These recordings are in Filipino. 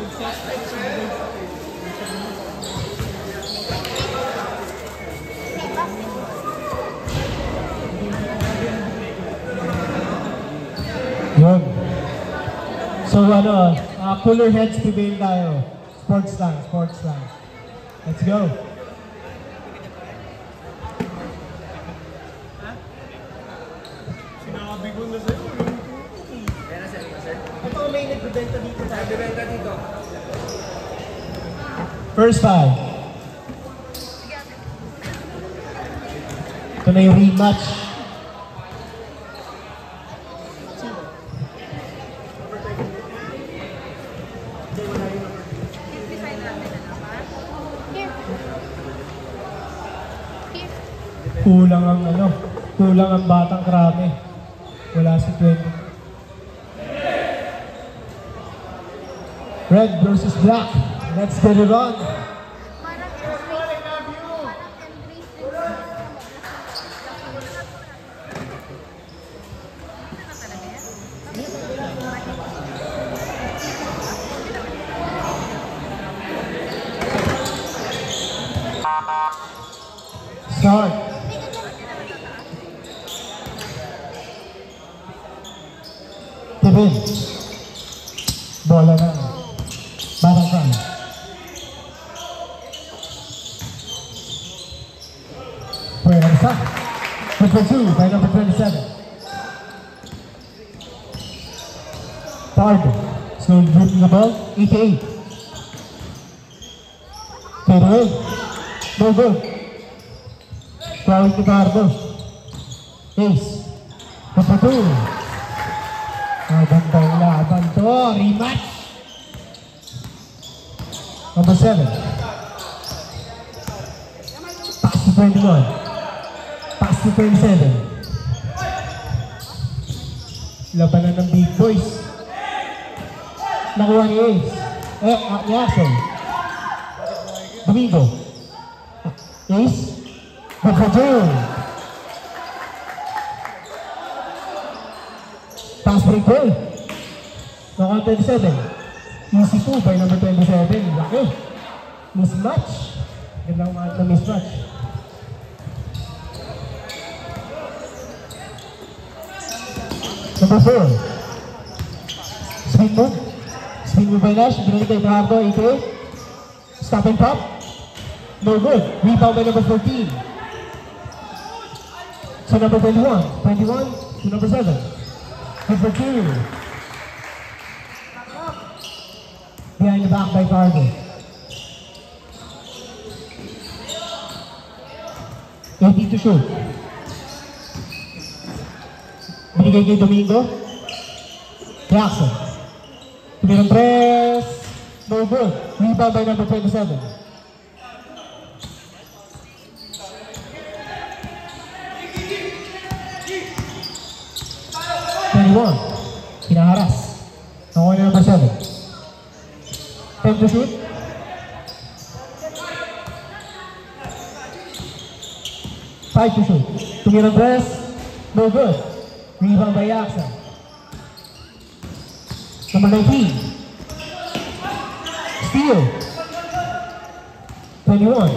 Yun. So ano, cooler heads prevail tayo. Sports lang, sports lang. Let's go. Sinabi ko na sa'yo. Ito may nagbibenta dito tayo. Nagbibenta dito. First five. Ito na yung rematch. Kulang ang ano, kulang ang batang Krame. Wala si 20. Red versus black. Let's get it on. Start. Kevin. Bola na. Batang Krame. Pwersa. Number 2 by number 27. Pardo. Slowly dribbling the ball. 88. Fade away. No good. Foul to Pardo. Ace. Number 2. Magandang laban to. Rematch. Number 7. Pass to 21. Pass to 27. Labanan ng big boys. Nakuha ni Ace. Ni Axel. Domingo. Ace. Number 2. Pass break goal. Nakuha 27. Easy 2 by number 27. Laki. Mismatch. Gandang mga na mismatch. Number 4. Spin move. Spin move by Nash. Binalik kay Fajardo. 88. Stop and pop. No good. Rebound by number 14. So number 21. 21 to number 7. Number 2. Behind the back by Fargo. 80 to shoot. Binigay kay Domingo. Jackson. Tumirang press. No good. Rebound by number 27. Pinaharas. Nakuha na number 7. 10 to shoot. Five to shoot. Tumirang press. No good. Rebound by Jackson. Number 19. Steal. 21.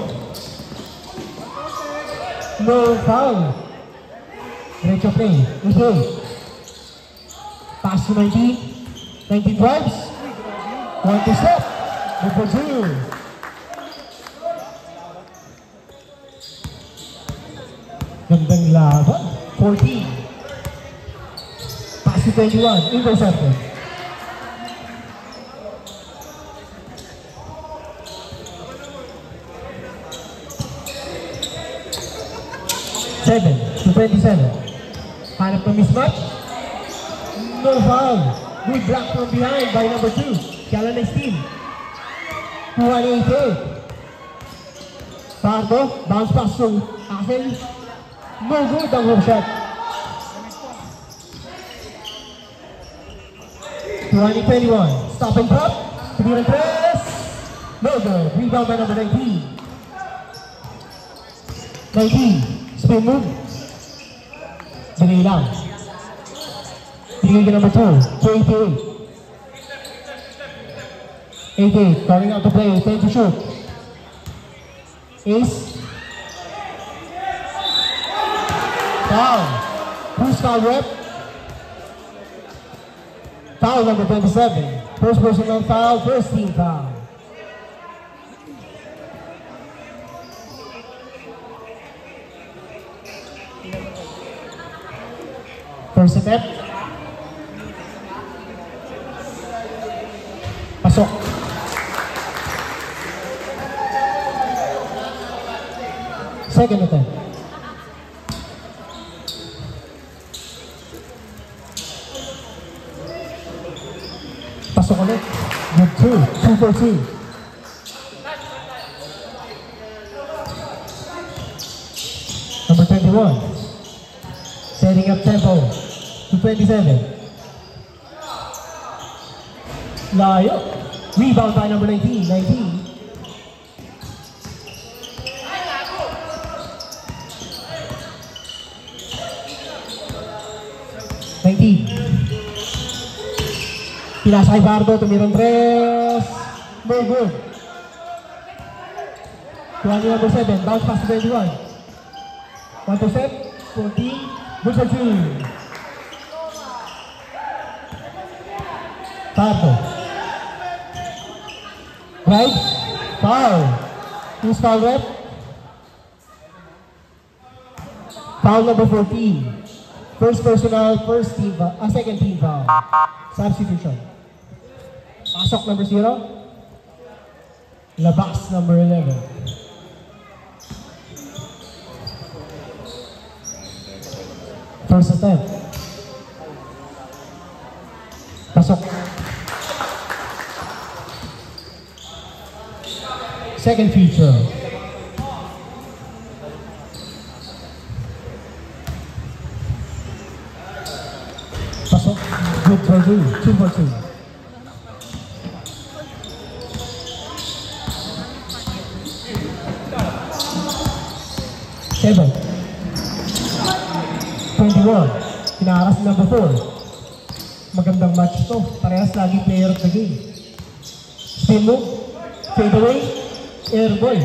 No foul. Diretso play. Okay. Pass to 19. 19 drives. 1 to step. Number 2. Gandang laban. 14. Pass to 21. Intercepted. to 27. Hanap ng mismatch. No foul. Good block from behind by number 2. Kala na steal. 288. Pardo. Bounce pass to Axel. No good ang hook shot. 2021. Stop and pop. Tumiran press. No good. Rebound by number 19. 19. Spin move. Bigay lang. Bigay ka number 2. 28. 8-8, calling out the play, 10 to shoot. Ace. Foul. Who's foul, rep? Foul number 27. First personal foul, first team foul. First attempt. Pasok. Second attempt. Pasok ulit. Good 2 for 2. Number 21. Setting up tempo to 27. Layo. Rebound by number 19. 19. Pinasa kay Bardo, tumirang 3. No good. Tuwani number 7, bounce pass to 21. 1 to set, 14, good for 2. Bardo. Right, foul. Who's foul, rep? Foul number 14. First personal, first team, second team foul. Substitution. Pasok number 0. Labas number 11. First attempt. Pasok. Second feature. Pasok. Good for 2 for 2. Seven. 21. Pinaras number 4. Magandang match to. Parehas lagi player of the game. Spin move. Fade away. Air ball.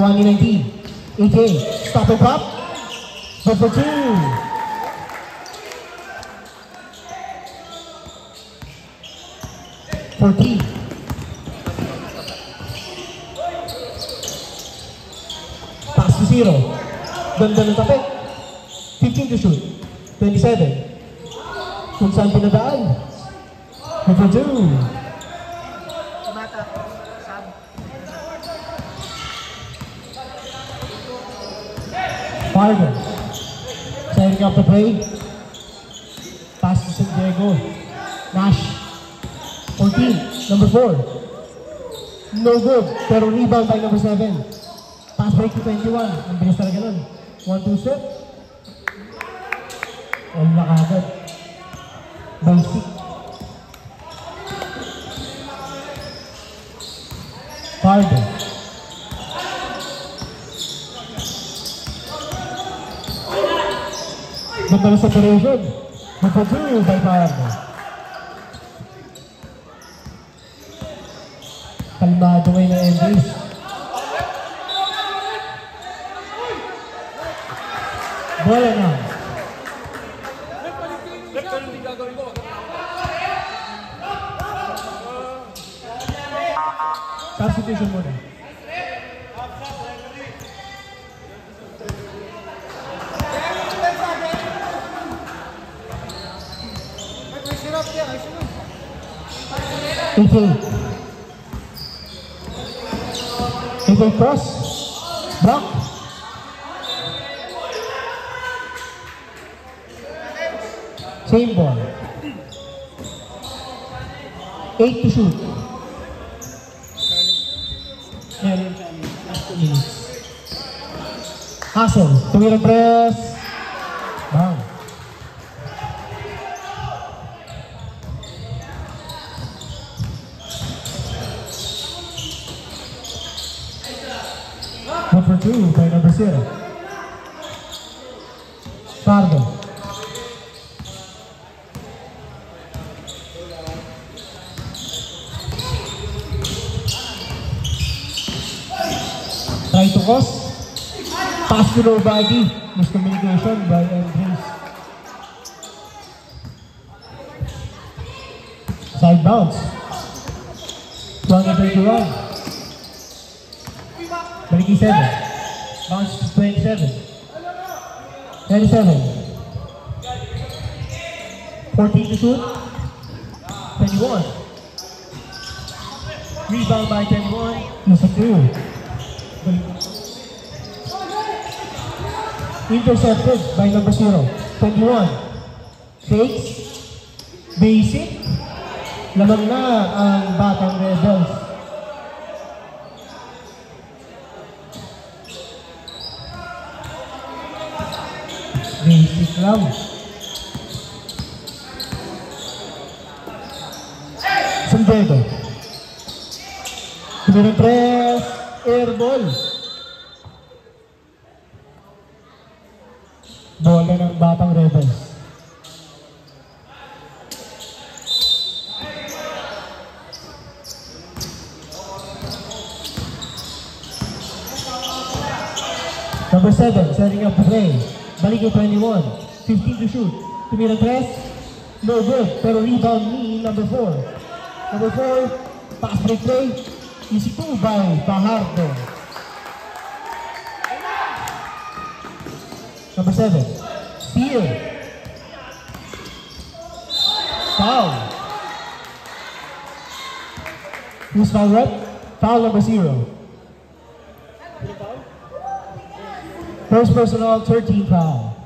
2019. 88. Stop and pop. Good for 2. Pass to 0. Ganda ng tapik. 15 to shoot. 27. Kung saan pinadaan. Number 2. Fargo. Setting up the play. Pass to San Diego. Nash. 14. Number 4. No good. Pero rebound by number 7. Pass break to 21. Ang bilis talaga nun. 1-2 set. All na kagad. Basic. Fargo. Ganda na separation. Number 2 by Fargo. Kalmado ngayon na Andres. Bola na. Substitution muna. Cross. Block. Same ball. 8 to shoot. Hustle. Tuwirang press. Bang. Number 2 by number 0. Fargo. Try to cross. Pass to nobody. Miscommunication by Andres. Side bounce. 20-21. Balik 7. Bounce to 27. 27. 14 to shoot. 21. Rebound by 21. Use of 2. Intercepted by number 0. 21. Fakes. Basic. Lamang na ang Batang Rebels. Basic lang. San Diego. Tumirang press. Airball. Bola ng Batang Rebels. Number 7, setting up the play. Balik yung 21. 15 to shoot. Tumirang press. No good. Pero rebound ni number 4. Number 4, pass break play. Easy 2 by Fajardo. Number 7, steal. Foul. Who's foul rep? Foul number 0. First personal, 13 foul.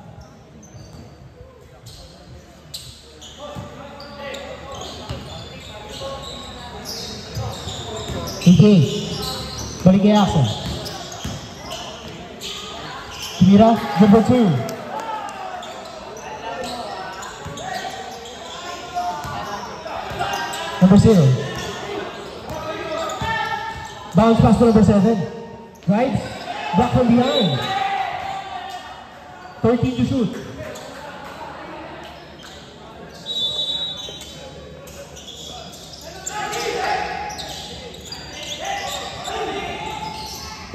Balik kay Axel. Tumira, number 2. Number 0. Bounce pass to number 7. Right? Back from behind. 13 to shoot.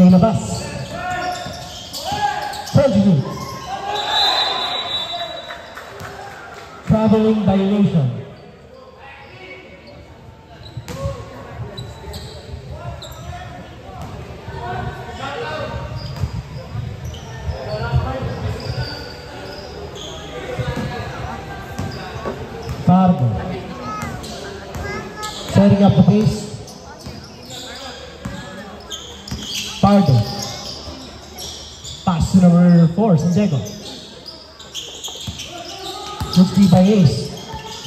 Labas. 22. Traveling violation. Fargo. Setting up the pace. Pardo. Pass to number 4, San Diego. Good screen by Ace.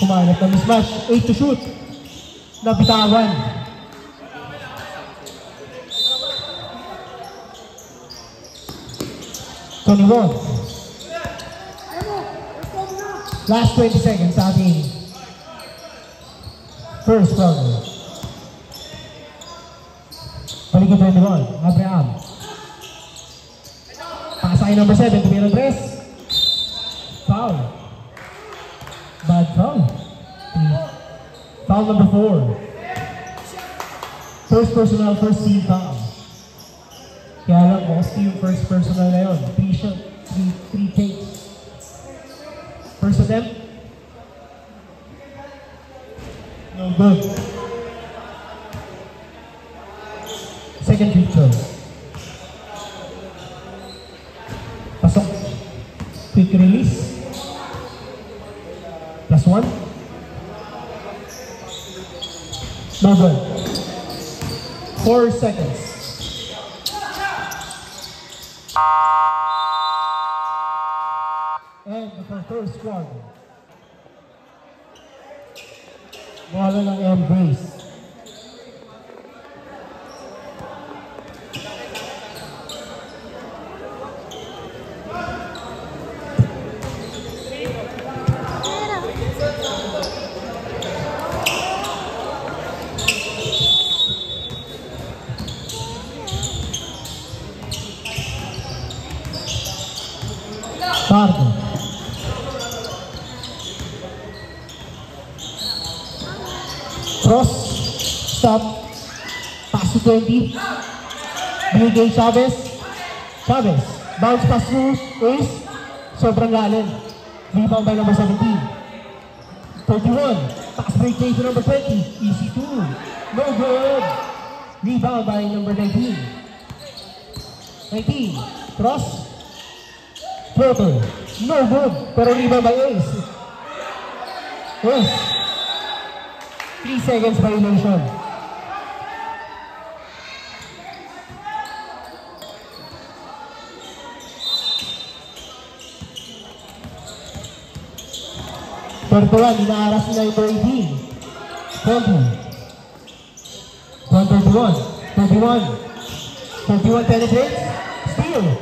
Kumanap na mismatch. 8 to shoot. Nabitawan. Last 20 seconds sa ating first quarter. Balik 21, Abraham. Pasay number 7, tumirang press. Foul. Bad foul. Foul number 4. First personal, first team foul. Kaya lang, mostly yung first personal na yun. 3 shot, 3 takes. First attempt. No good. Second free throw. Pasok. Quick release. +1. No good. 4 seconds. And the first quarter. Bola ng Embrace. Pardo. Cross, stop, pass to 20. Binigay Chavez. Chavez. Bounce pass to Ace. Sobrang lalim. Rebound by number 17. 31. Pass break play to number 20. Easy 2. No good. Rebound by number 19. 19. Cross. Floater. No good. Pero rebound by Ace. Ace. 3 seconds violation. Pertuan, inaaras na ito 18. 20. 131. 31. 31 penetrates. Steal.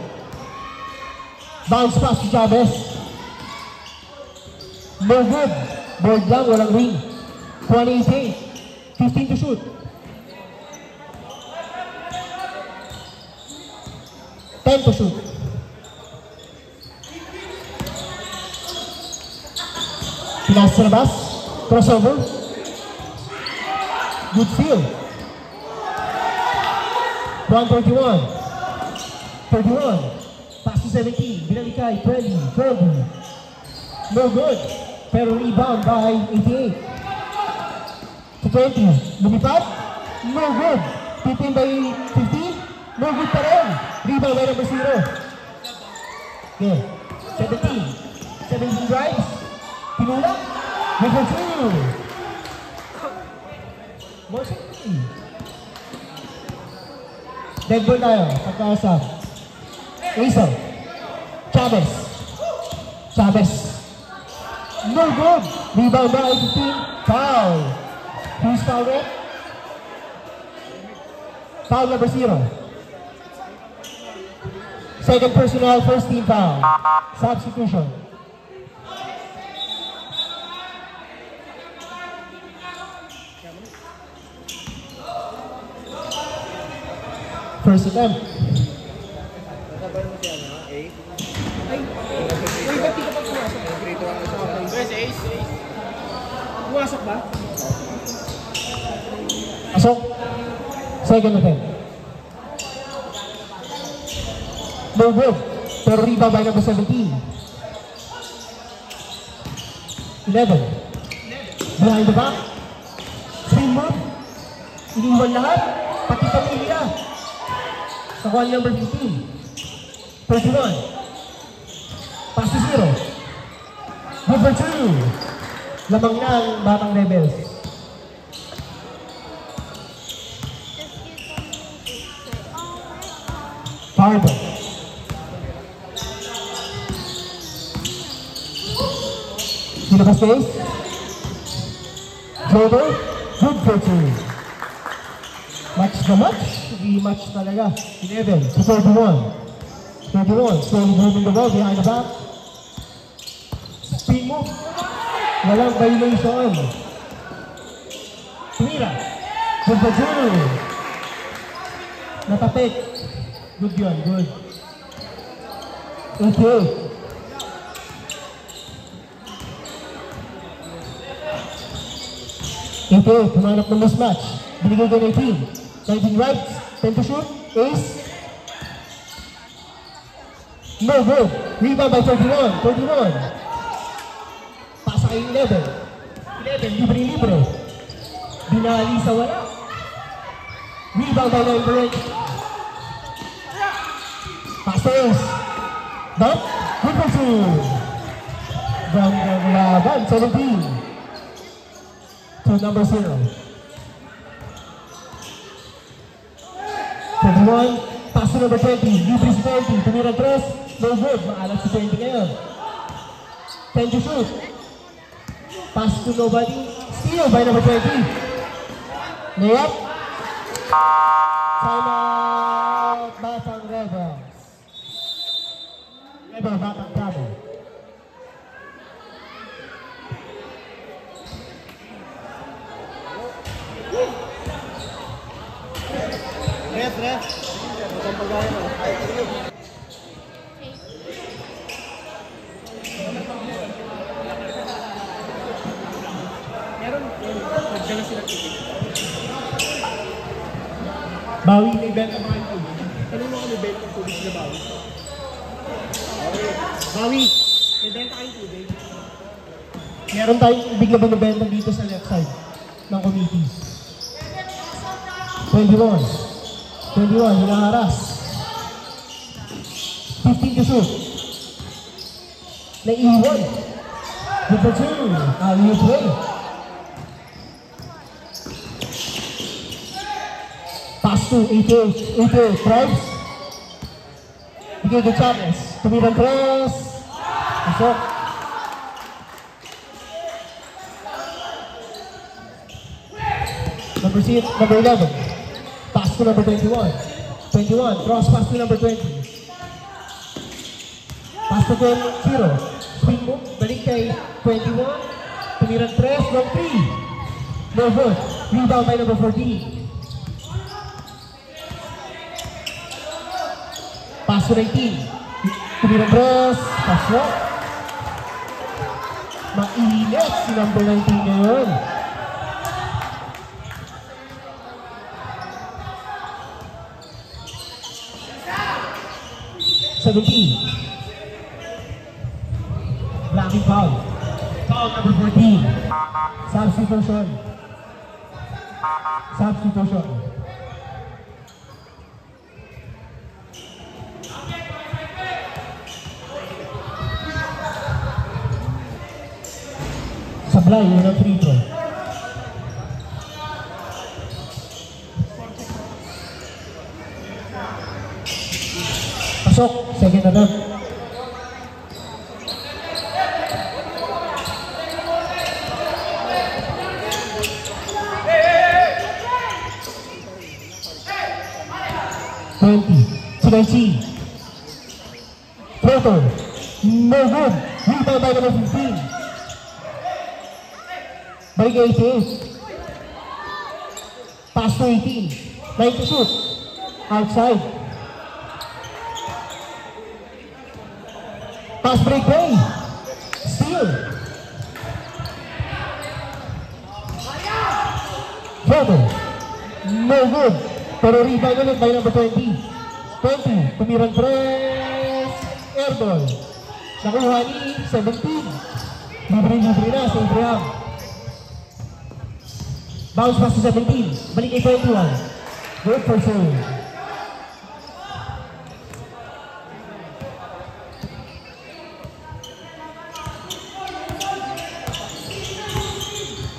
Bounce pass to Chavez. No good. Board lang, walang ring. 28. 15 to shoot. 10 to shoot. Pinas sa labas. Crossover. Good steal. 131. 31. Pass to 17. Binalikay. 20. 12. No good. Pero rebound by 88. To 20. Lumipad. No good. 15 by 15. No good pa rin. Rebound by number 0. Okay. 17. 17 drives. Pinulak. Number 2. Motion 3. Dead ball tayo. Pagkaasap. Acer. Chavez. Chavez. No good. Rebound by 15. Foul. Who's foul rate? Foul number 0. Second personal, first team foul. Substitution. First attempt. Pumasok ba? Pasok. Second attempt. No good. Pero rebound by number 17. 11. Behind the back. Spin move. Iniwan lahat. Pati pamilya. Nakuha ni number 15. 31. Pass to 0. Number 2. Lamang na ang Batang Rebels. Fardo. Sinabas space. Floater. Good for 2. Match na match. Rematch talaga. 11 to 31. 31. Slowly moving the ball behind the back. Spin move. Walang violation. Tumira. Good for 2. Natapik. Good yun. Good. 88. Humanap ng mismatch. Binigay ko 19. 19 right. 10 to shoot. Ace. No good. Rebound by 31. 31. Pasa kay 11. 11. Libre-libre. Binali sa wala. Rebound by number 8. Pass to Ace. Dunk. Good for 2. Gandang laban. 17. To number 0. 31. Pass to number 20. Libre si 20. Tumira 3. No good. Maalat si 20 ngayon. 10 to shoot. Pass to nobody. Steal by number 20. Layup. Time out. Batang Rebels. Rebel Batang Cabo. Ref. Ang pagkain mo. Meron. Nagdala sila ticket. Bawi ni Benta Michael. nagbebenta ng tubig na bawi. Bawi, may benta kayong tubig. Meron tayong ibig na binibenta dito sa left side ng committees. 21. 21, hinaharas. 15 to shoot. Naiiwan. Number 2, alley play. Pass to 88, drives. Bigay kay Chavez. Tumirang press. Pasok. Number 11. Pass to number 21. 21, cross pass to number 20. Pass to 0. Swing move, balik kay 21. Tumirang press, long 3. No good. Rebound by number 14. Pass to 19. Tumirang press, pasok. Mainit si number 19 ngayon. Blocking foul. Foul number 14. Substitution. Substitution. Sablay, yun ang free throw. Pasok, second attempt. Silenci. Floater. No good. Rebound by number 15. Balik 88. Pass to 18. 9 to shoot. Outside. Pass break play. Steal. Floater. No good. Pero rebound ulit by number 20. 20, tumirang press, airball. Nakuha ni 17. Libre-libre na sa Abraham. Bounce pass to 17. Balik kay 21. Good for sure.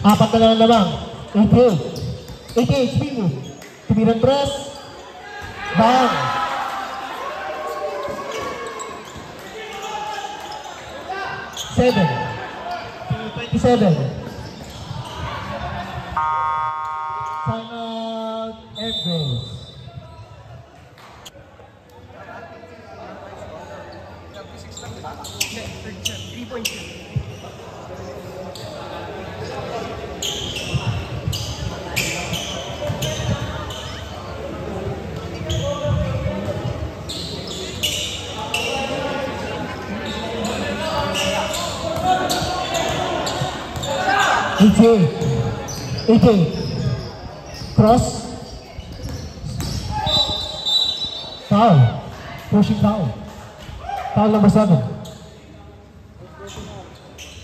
Apat na lang lamang. 88. 88, spin move. Tumirang press. Bang. Seven. 27. Timeout and goes. AK. Cross. Foul. Pushing foul. Foul number 7.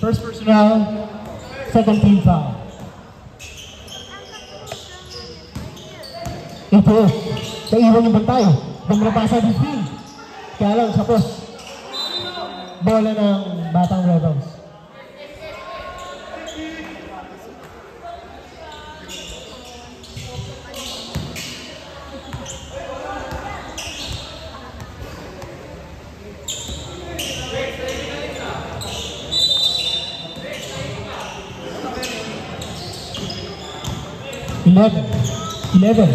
First personal, second team foul. Ito. Naiwan yung bantay. Bumrapasa din field. Kaya lang sa post. Bola ng Batang Rebels. Eleven.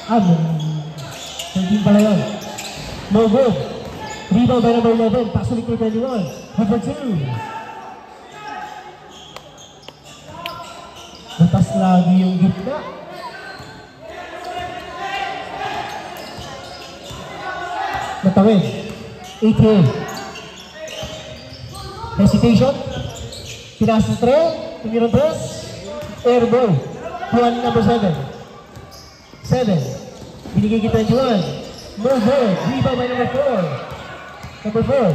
13 pala yun. No good. Rebound by number 11. Pass ulit kay 21. Number 2. Butas lagi yung gitna. Natawid. 8-8. Hesitation. Pinasa 3. Tumirang press. Airball. Juan number 7. 7. Binigay kita Juan. No good. Rebound by number 4. Number 4.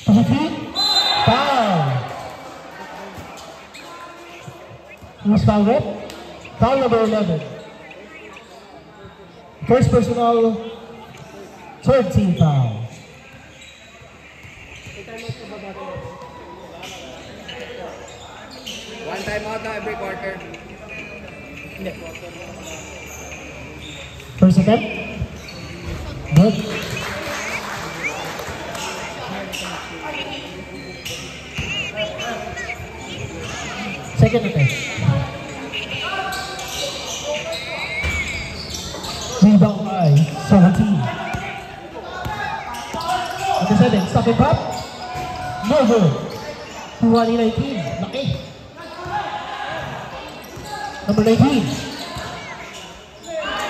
2 feet. Foul. Who's foul rep? Foul number 11. First personal, third team foul. One time out na every quarter. First attempt. Good. Second attempt. Rebound by 17. Number 7, stop and pop. No good. 219. Laki. Number 19.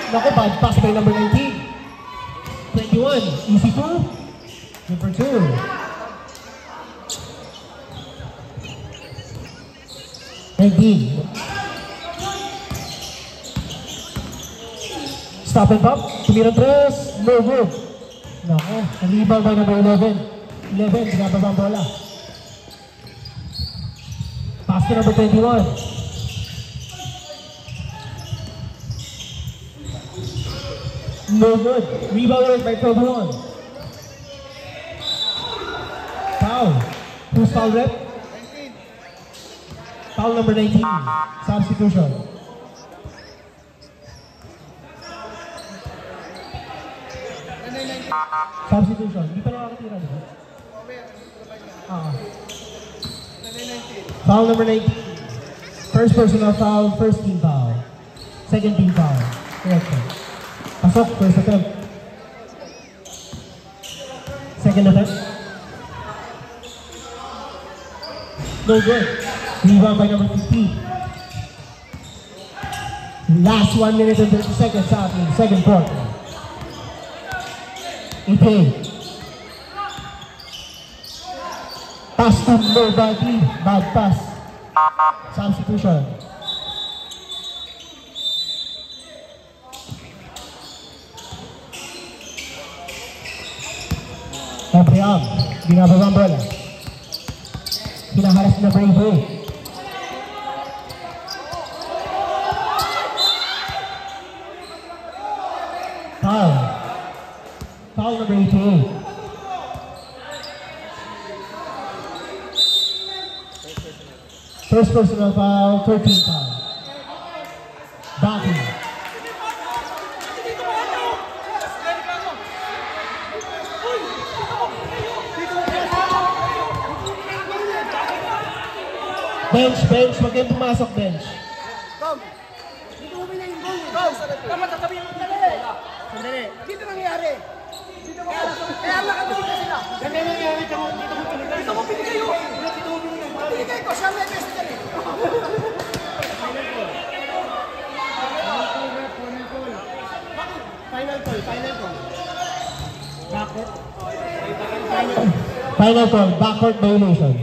Naku, bad pass by number 19. 21, easy 2. Number 2. Stop and pop. Tumira 3. No good. Naku, rebound by number 11. 11, sinababa ang bola. Pass to number 21. No good. Rebound by 21. Foul. Who's foul rep? 19. Foul number 19. Substitution. Substitution. Hindi pa nakakatira, di ba? Foul number 19. First personal foul, first team foul. Second team foul. Correct. Pasok, first attempt. Second attempt. No good. Rebound by number 15. Last 1 minute and 30 seconds out in the second quarter. Okay. Pass to nobody. Bad pass. Substitution. Abraham, binababa ang bola. Hinaharas na Bravo. Foul. Foul number 88. First personal foul, 13 foul. Baki. Bench, wag kayong pumasok, bench. Tom! Dito mo na yung goal. Tom! Tama, tatabi yung sandali. Sandali. Dito nangyari. Dito mo. Kaya nakatulog na sila. Ganyan nangyari. Dito mo pinigay. Dito mo pinigay. Dito mo pinigay. Pinigay ko. Siya may best dyan eh. Final call. Backcourt. Final call, backcourt violation.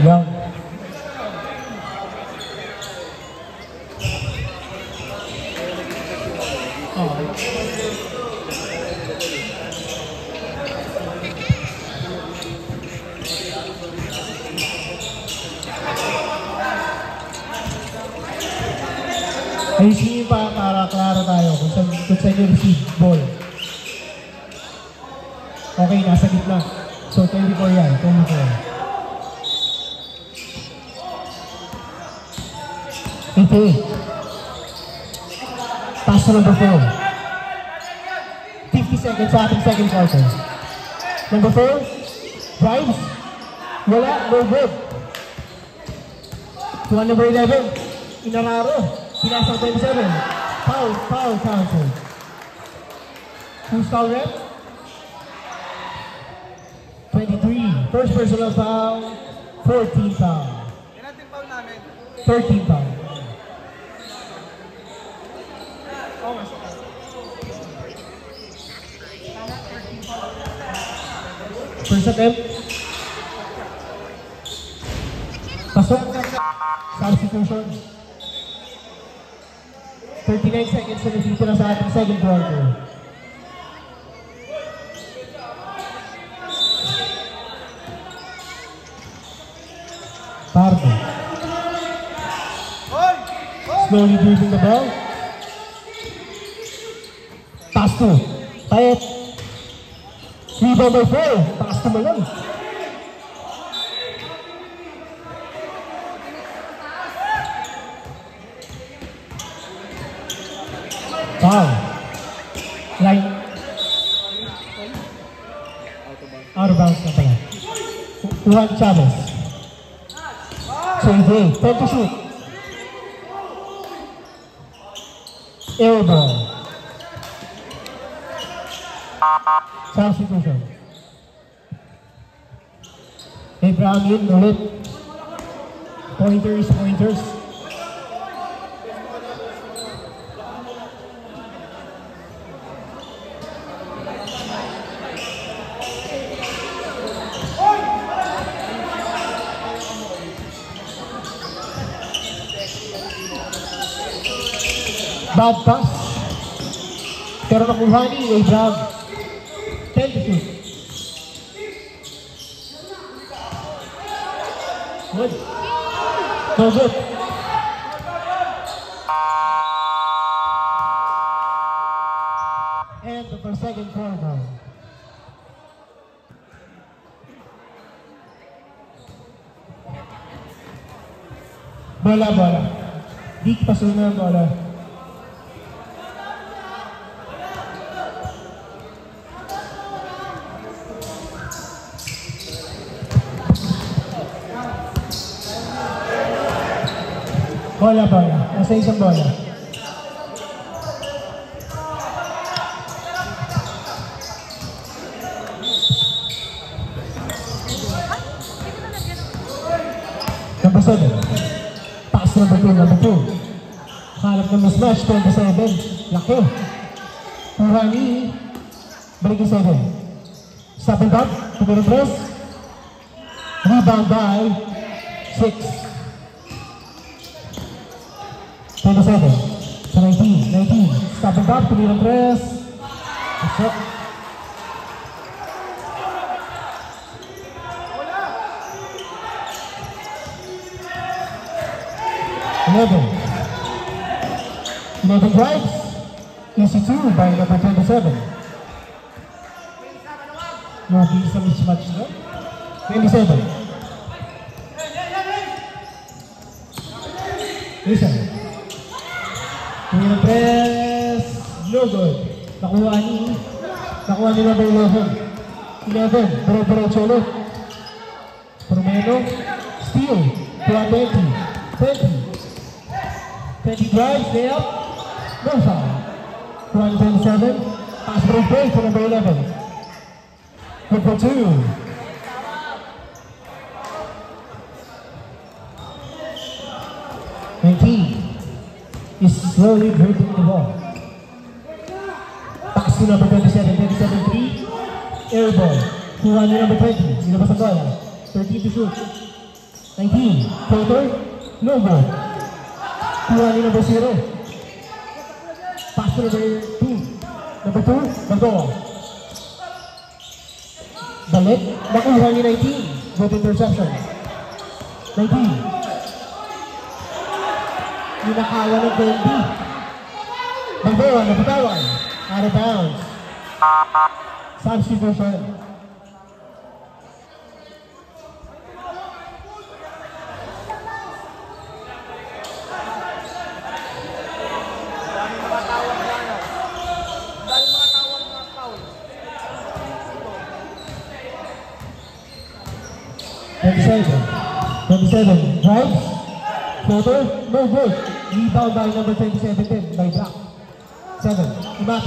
Young. Ayusin pa para klaro tayo kung saan yung receive ball. Okay, nasa gitna. So 24 yan, 24. 88. Pass to number 4. 50 seconds sa ating second quarter. Number 4. Drives. Wala. No good. To number 11. Inararo. Pinasang 27. Foul. Council. Who's foul rep? 23. First personal foul. 14 foul. Yan natin foul namin. 13 foul. First attempt. Substitution. 39 seconds na natitira sa ating second quarter. Pardo. Slowly dribbling the ball. Pass to. Payet. Rebound by 4. Pass to Malone. Foul. Line. Out of bounds na pala. Juan Chavez. Save it. 10 to shoot. Air ball. Substitution. Hey, Brown in ulit. Pointers. Bad pass. Pero nakuha ni Abraham. 10 to shoot. Good. No good. And the second quarter. Bola. Dik pasuna bola. Bola. Nasa isang bola. Number 7. Pass number 2. Hanap ng mismatch. 27. Laki. Tuhani. Balik 7. Stop and back. Tumira press. Rebound by 6. 27. Sa 19. Stop and back. Tumira press. Shot. Eleven drives. Easy 2 by number 27. Lugi sa mismatch na. 27. Listen. Tumira press. No good. Nakuha ni number 11. 11. Bro-bro ulit. Promeno. Steal. 20 drives, lay up, no foul. 127, pass break to number 11. Good for 2. Is slowly dribbling the ball. Pass to number 27, 3. Air ball. Kuha ni number 20. Nilabas ang bola. 13 to shoot. 19. Floater. No good. Kuha ni number 0. Pass to number 2. Number 2. Magdoa. Balik. Nakuha ni 19. Good interception. 19. Ninakawa ng 20. Magdoa. Napatawan. Out of bounds. Substitution. Twenty-seven drives, floater, no good. Rebound by number 27 by Black. 7, Imat.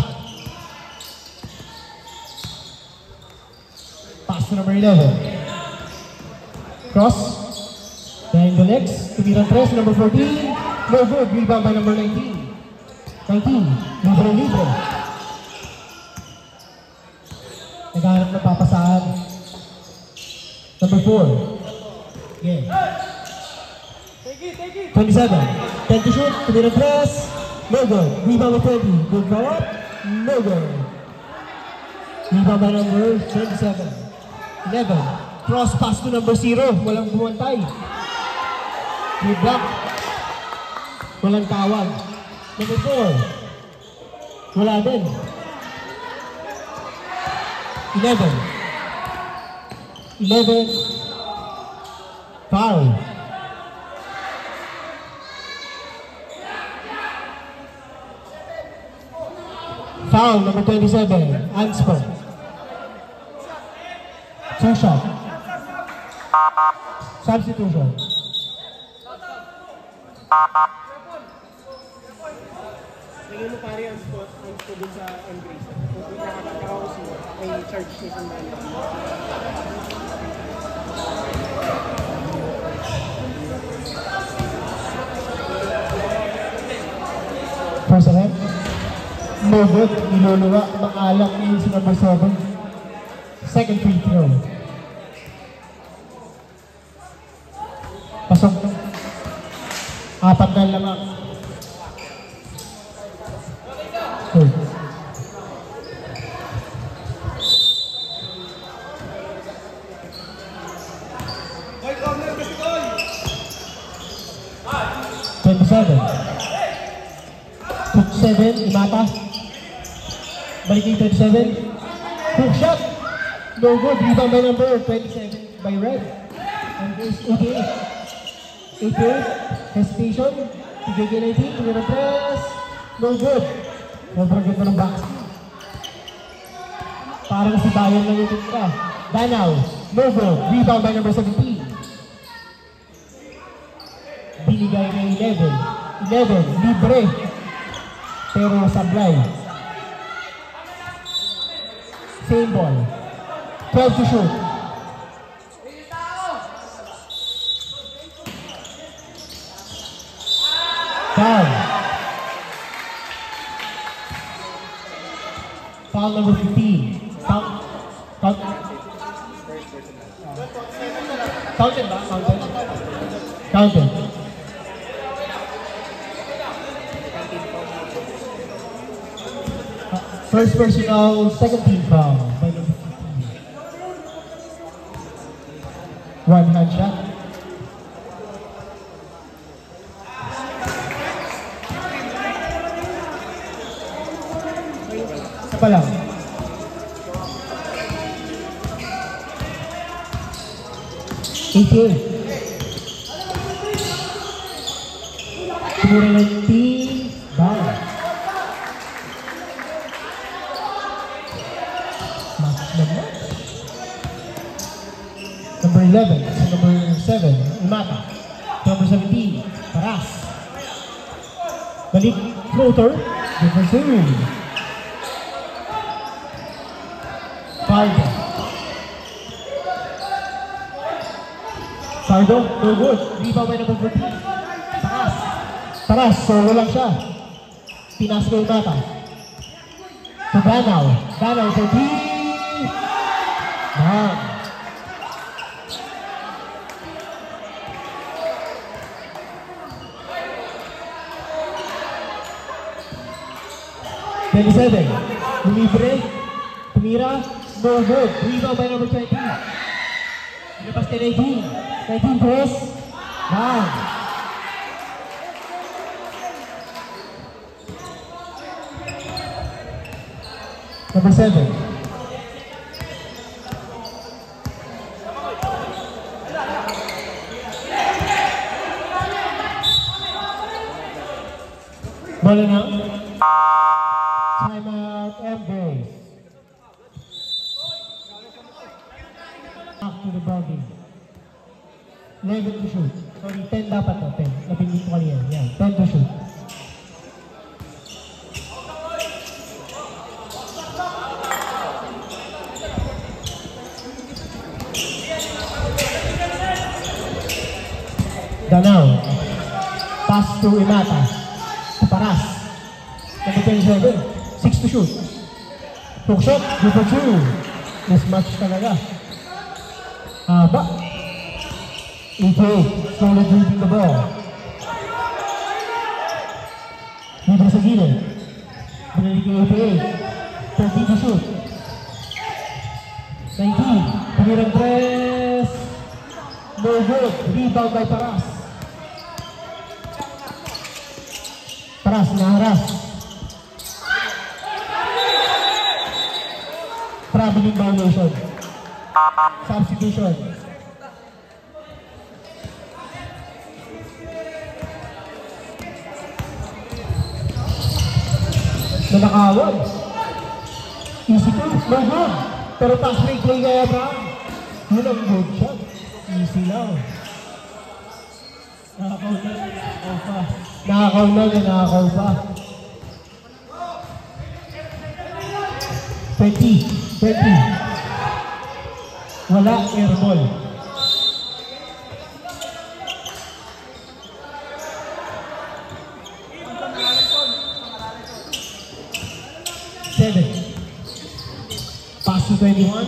Pass to number 11. Cross. Behind the legs. Tumirang 3, number 14. No good. Rebound by number 19. 19, libre. Naghanap na papasahan. Number 4. Yeah. 27. 10 to shoot. Tumira press. No good. Rebound with 20. Good throw up. No good. Rebound by number 27. 11. Cross pass to number 0. Walang bumantay. Good block. Walang tawag. Number 4. Wala din. 11. 11. Foul. Foul, number 27. Ansper. 2 shot. Substitution. Tingin mo pare ang spot dun sa Embrace. Kung nakakakaos mo, may charge siya sa mga. First attempt. No good. Niluluwa. Makalak niyo si number 7. Second free throw. Pasok. 4 na lamang. Third. Boy, corner kasi boy! 27. Hook 7, Imata. Balik yung 27. Hook shot. No good. Rebound by number 27 by Red. And there's 88. 88. Hesitation. TJK19. Tumira press. No good. Sobrang ganda ng box. Parang si Bayan lang yung tika. Danaw. No good. Rebound by number 17. Binigay na 11. 11. Libre. Pero sablay. Same ball. 12 to shoot. Foul. Foul number 15. Counted ba? Counted? Counted. First personal, second team foul by number 15. One hand shot. Isa pa lang. Tumura ng team foul. Number 11, number 7, Imata. Number 17, Paras. Balik, floater, number 2. Fardo. Fardo, no good. Rebound by number 14. Paras. Paras, solo lang siya. Pinas ko Imata. To Danaw. Danaw, 13. Bang. Seven. Lumibre. Tumira. No good. Rebound by number 20. Ilabas kay 19. 19 press. Bang. Number 7. Bola na. Timeout Embrace. Back to the ball game. 11 to shoot. Sorry, 10 dapat to. 10. Napindit ko kanina. Yan, 10 to shoot. Danaw. Pass to Imata. Paras. Number 27. 6 to shoot. Hook shot. Good for 2. Mismatch talaga. Haba. 88. Slowly dribbling the ball. minute. Binalik yung APA. 30 to shoot. 19. Tumirang tres. No good. Rebound by Paras. Paras, naharas. Traveling violation. Substitution. Nanakawan. Easy to, no good. Pero pass break play kay Abraham. Yun ang good shot. Easy lang. Nakakaw pa. 20. Wala, air ball. Pass to 21.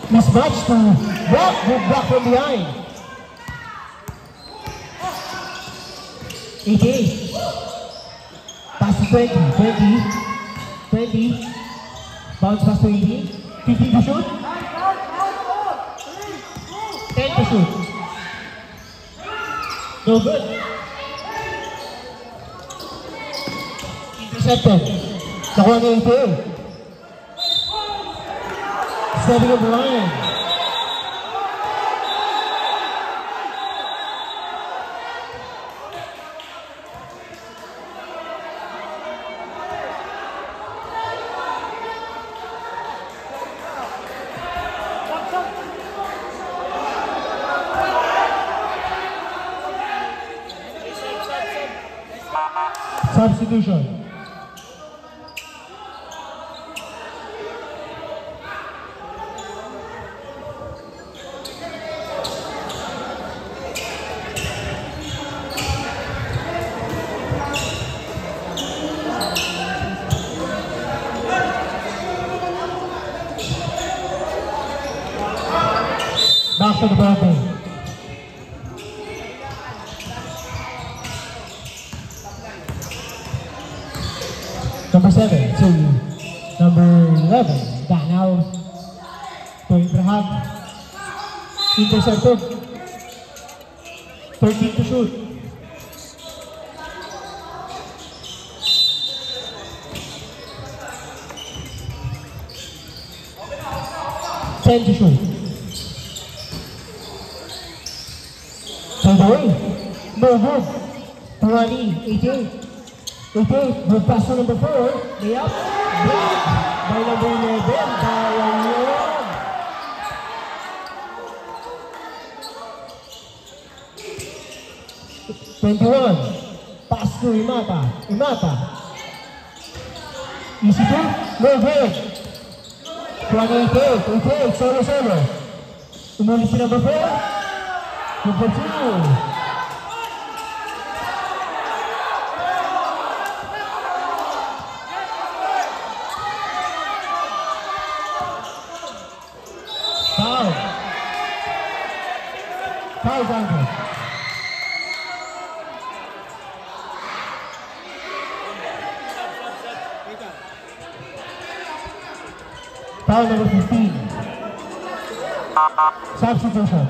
Mismatch to block. Good block from behind. 88. Pass to 20. 20. Bounce pass to 18. 15 to shoot. 10 to shoot. No good. Intercepted. Nakuha na yung tail. Setting up the line. Substitution. Back to the building. Number 7 to number 11. Danaw to Abraham. Intercepted. 13 to shoot. Ten to shoot. Away. No good. 20, 18. 88. Good pass to number 4. Layup. Block by number 11. Bayang yun. Twenty-one. Pass to Imata. Easy to. No good. 28. 88. Solo. Umulis si number 4. Number 2. Foul Duncan. Foul number 15. Substitution.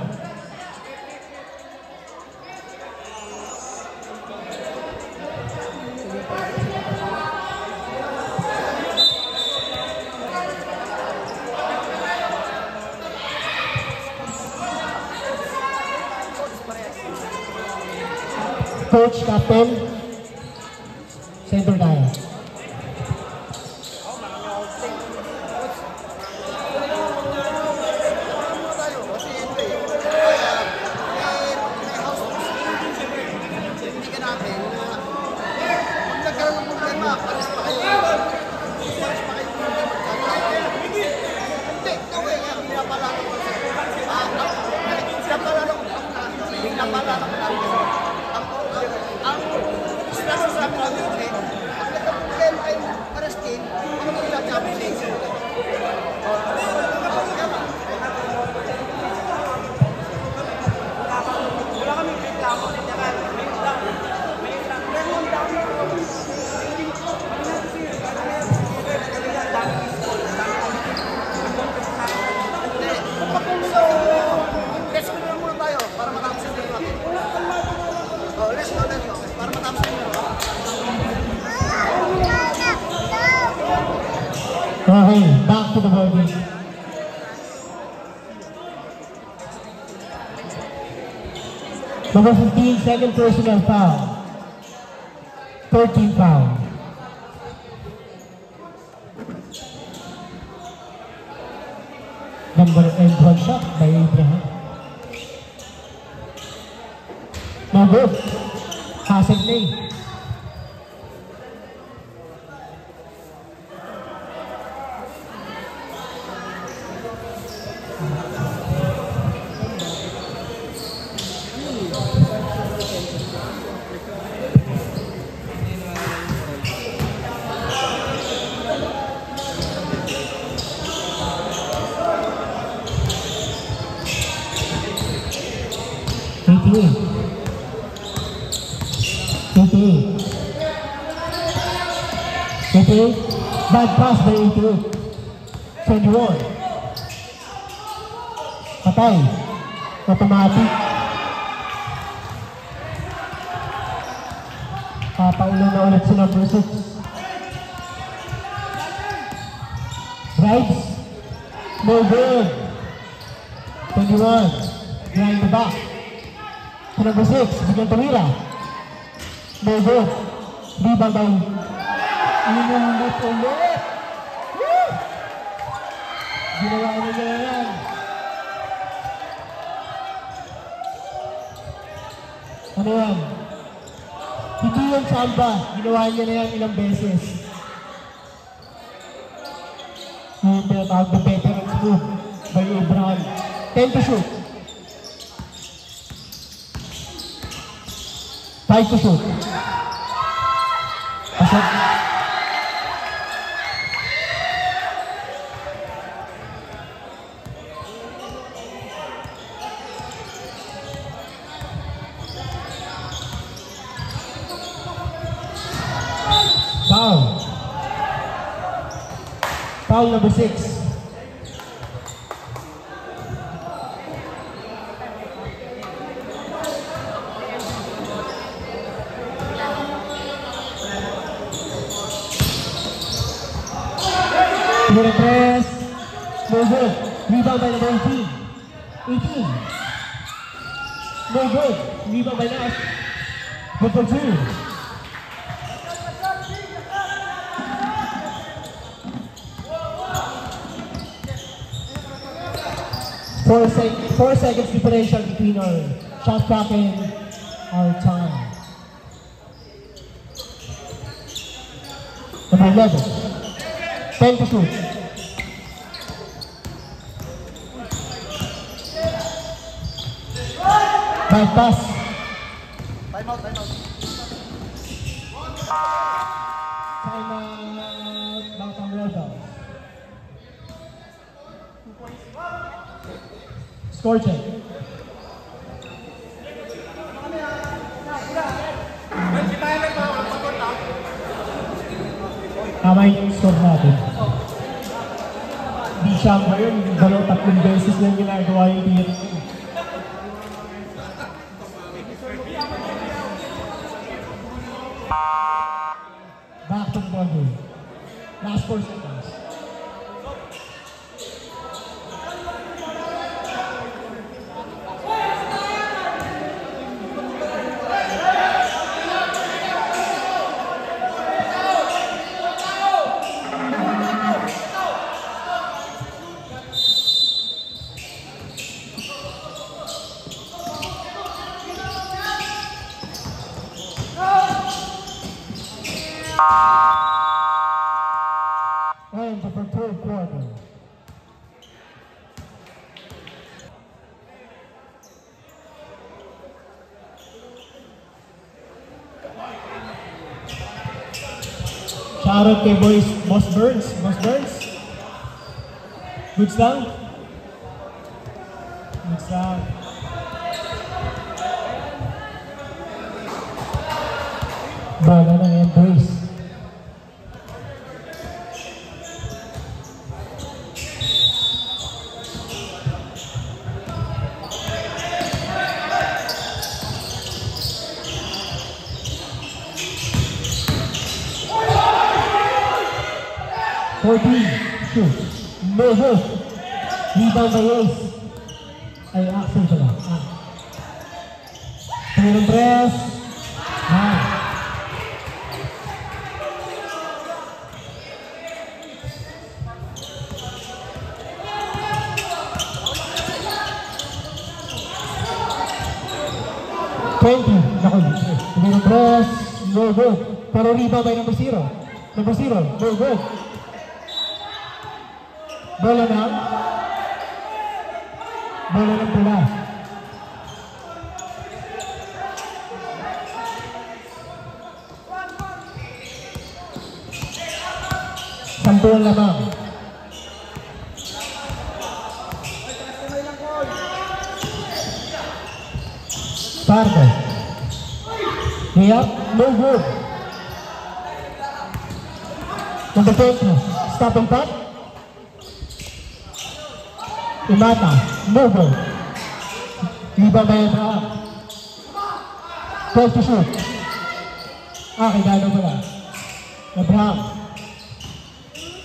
Coach, captain, center tayo. Ang Okay, back to the ball game. Number 15, second personal foul. 13 foul. Number and one shot by Abraham. No good. Passing play. Bad pass by 88. 21. Patay. Automatic. Papaulan na ulit si number 6. Drives. No good. 21. Behind the back. Si number 6. Bigyan tumira. No good. Rebound by inulit ulit. Woo! Ginawa niya na yan. Ano yan? Hindi yung samba. Ginawa niya na yan ilang beses. Yung tinatawag na veteran's move by Abraham. 10 to shoot. 5 to shoot. Pasok. Foul. Foul number 6. Number 3. No good. Rebound by number 18. 18. No good. Rebound by Nash. Good for 2. Four seconds differential between our shot clock and our time. Number 11. 10 to shoot. Bad pass. Time out. Time out. Batang Rebels. Score check. Tama yung score natin. Di siya ba yun? 2-3 beses lang ginagawa yung tiro. Back to the ball game. Last 4 seconds. And the third quarter. Shout out kay Boss Burns. Good sound? Good sound. Bola ng embrace. shoot. No good. Rebound by Ace. Ay, Axel pala. Tumulong press. Ah. Tumulong press. No good. Pero rebound by number 0. Number 0. No good. Bola ng pula. Sampuan lamang. Pardo. Layup, no good. Number 20, stop and pop. Imata, no good. Rebound by Abraham. 12 to shoot. Kidalo pala. Abraham.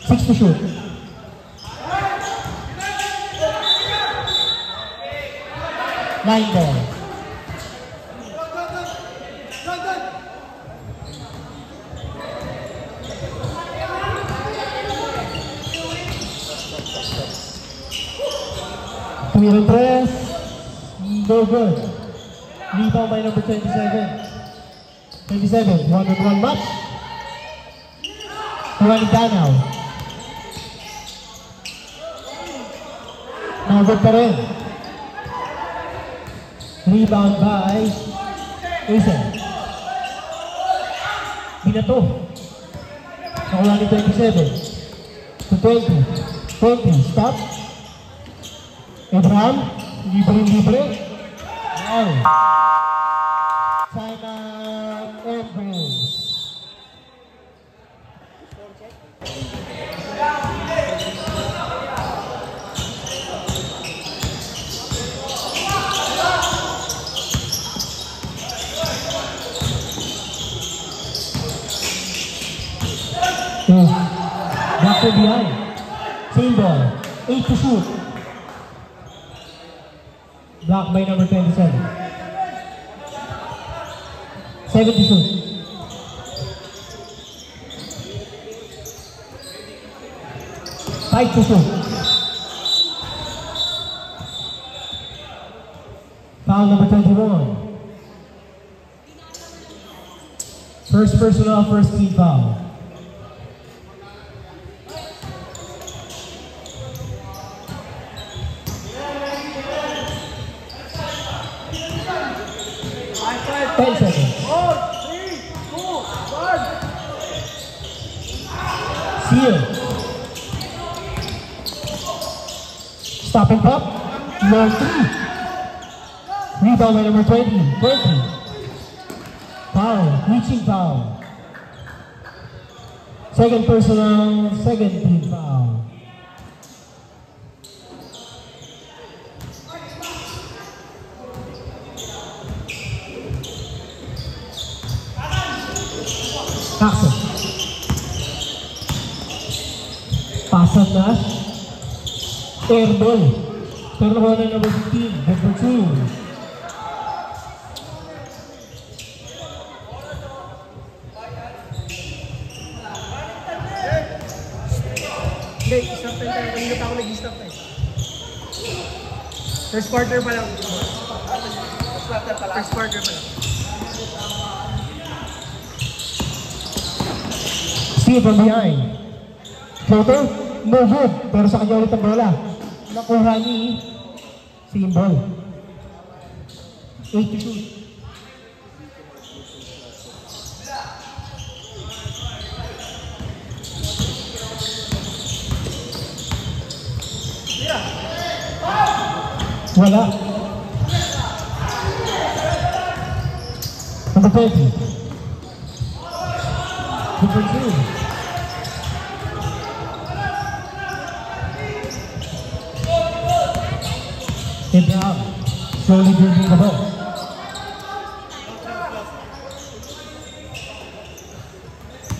6 to shoot. Line ball. Tumira press, no good. Rebound by number 27. 27, 1-on-1 match. Juan Danaw. No good pa rin. Rebound by Ace. Binato. Nakuha ni 27. To 20. 20, stop. Abraham, libre. Wow. Time out, Embrace. Back to behind. Same ball. 8 to shoot. Blocked by number 27. 7 to shoot. Five to shoot. Foul number 21. First personal, first team foul. Seal. Stop and pop. Long 3. Rebound by number 20. 20. Foul. Reaching foul. Second personal, second team foul. Axel. Pasan Nash. Airball. Turnover na number 15. Number 2. Hindi, stop time tayo. Kanina pa ako nag-stop time. First quarter pa lang. First quarter pa lang. Steve from behind. Floater, no good. Pero sa kanya ulit ang bola. Nakuha ni Simbol. 8 to shoot. Wala. Number 20. Number 2. Abraham, slowly dribbling the ball.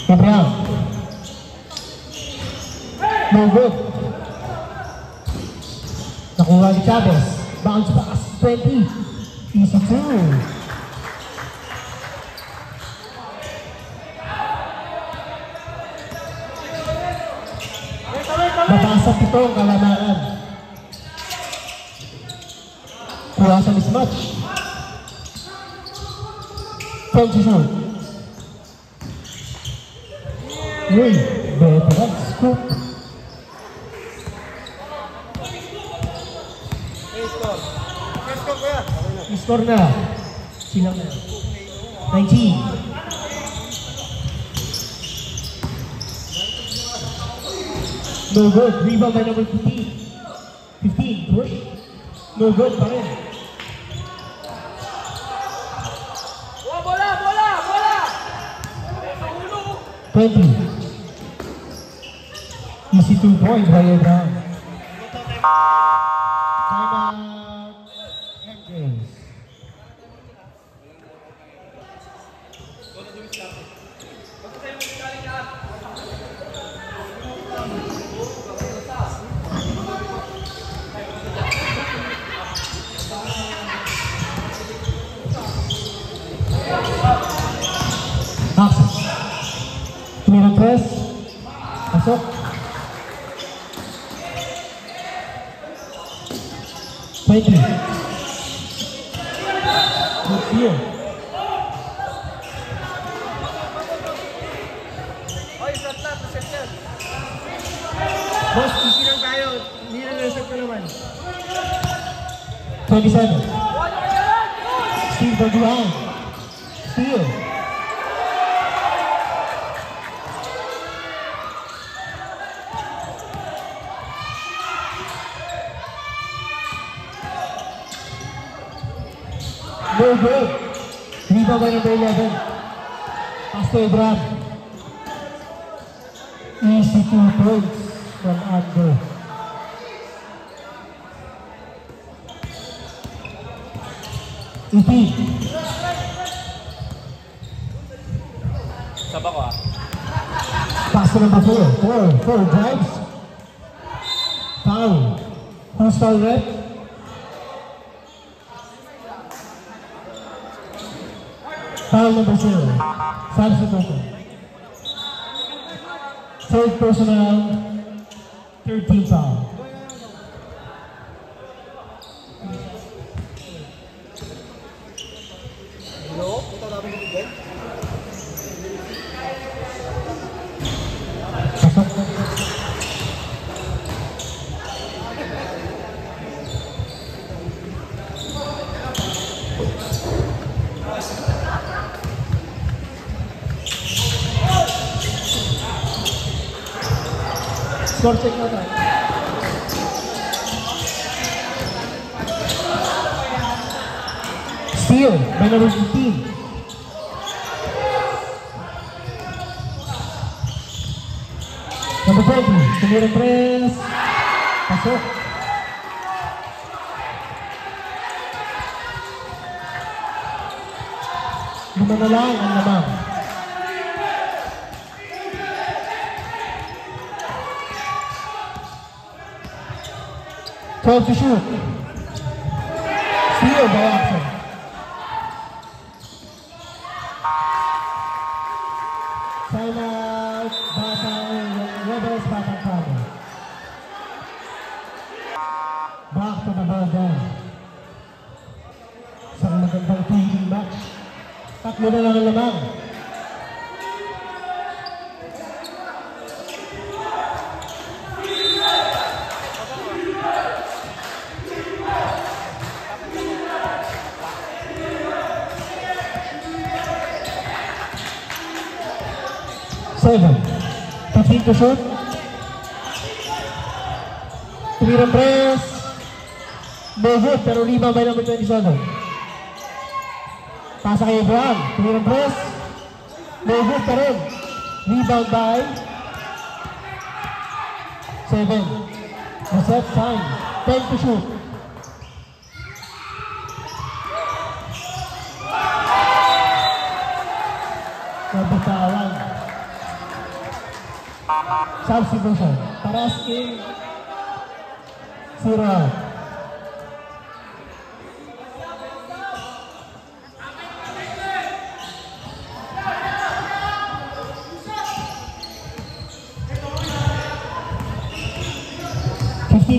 Abraham. No good. Nakuha ni Chavez. Bounce pass. 20. Easy 2. Nabasag ito ang kalamaran. Kuha sa mismatch. 20. Uy, veteran scoop. I-score na. Silang na. 19. No good. Rebound by number 15. 15. Push. No good pa rin. Bola! Bola! Bola! 20. Easy 2 point by Abraham. Timeout. Engines. Access. Tumira press. Pasok. Thank you. Good deal. Oy, shot lang. Shot yan. Boss, easy lang tayo. Hindi na nasa ko naman. 27. Steve Baguhan. Steal. No good. Rebound by number 11. Pass to Abraham. Easy 2 points from under. EP. Saba ko ah. Pass to number 4. 4 drives. Foul. Who's foul rep? Foul number 0. Substitution. Third personal. Third team foul. Hello? Punta namin sa bigay. Pasok. Score check na tayo. Steal by number 15. Number 20, tumira press. Pasok. Lima na lang ang lamang. To shoot. Steal by Axel. Timeout. Rebels Batang Prado. Back to the ball down. Isang magandang team match. Tatlo na lang ang lamang. Seven. 15 to shoot. Tumira press. No good, pero rebound by number 27. Pasa kay Abraham. Tumira press. No good pa rin. Rebound by 7. Reset time. 10 to shoot. Nabitawan. Substitution. Taras in. 0 out.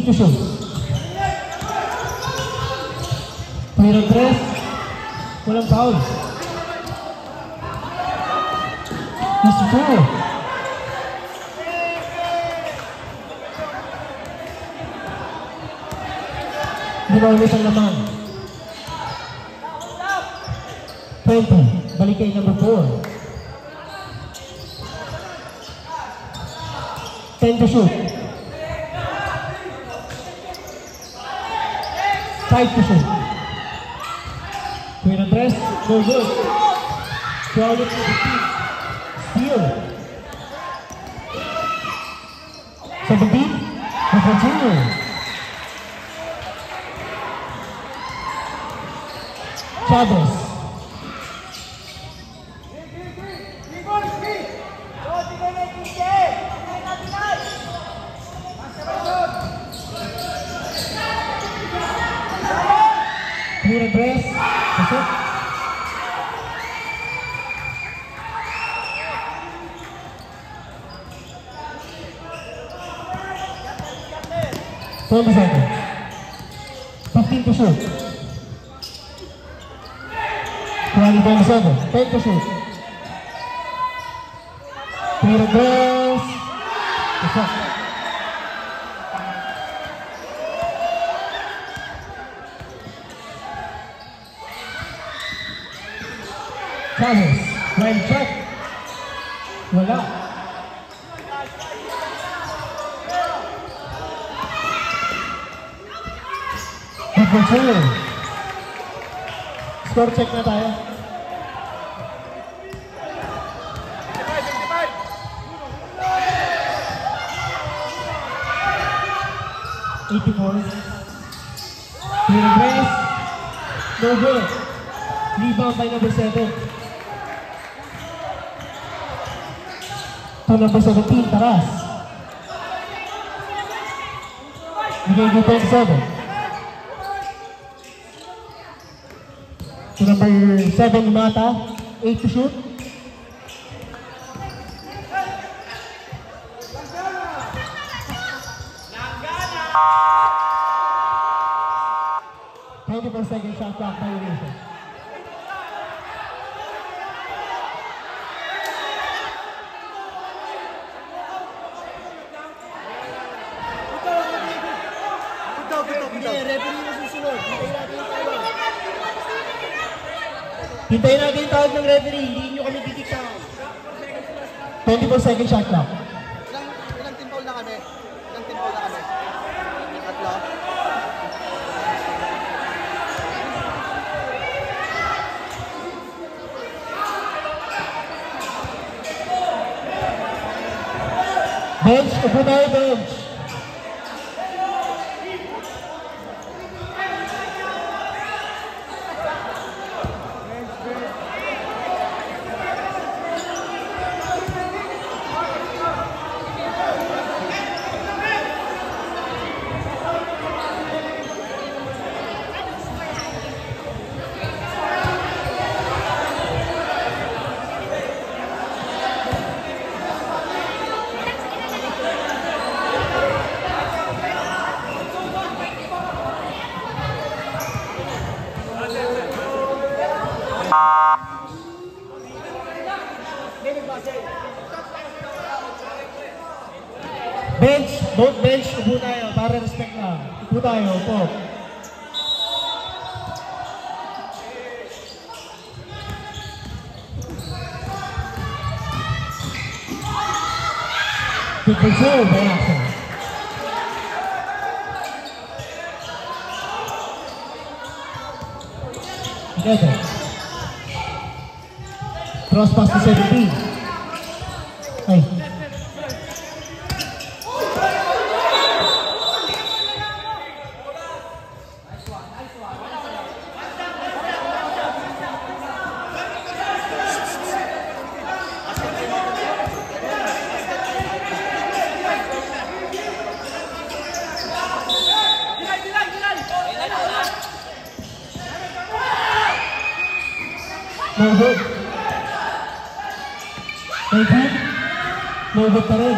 To shoot. Clear on 3. Walang foul. Easy 2. Ginawin ang laman. 20. Balik kay number 4. 10 to shoot. 5 to shoot. Clear address, no good. 12 to 15. Steal. 17. The continue. Chavez. Clear address. That's it. Seconds. 15 to shoot. 27. 10 to shoot. Clear address. That's it. Chavez, line check. Wala. Control. Score check na tayo. 84. Clear address. No good. Rebound by number 7. To number 17, Taras. Bigay dito 7. To number 7, Mata. 8 to shoot. Second shot clock violation. Hintayin natin yung tawag ng referee, hindi nyo kami titiktahan. 24 second shot clock. Ilang team foul na kami? Ilang team foul na kami? Tatlo? Bench, upo tayo bench. Bench, both bench, upo tayo para respect lang. Upo tayo, upo. Good control by action. Together. Cross pass to 17. Ay. No good. Right hand. No good pa rin.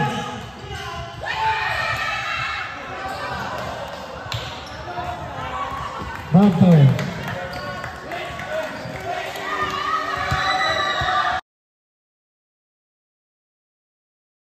Good there.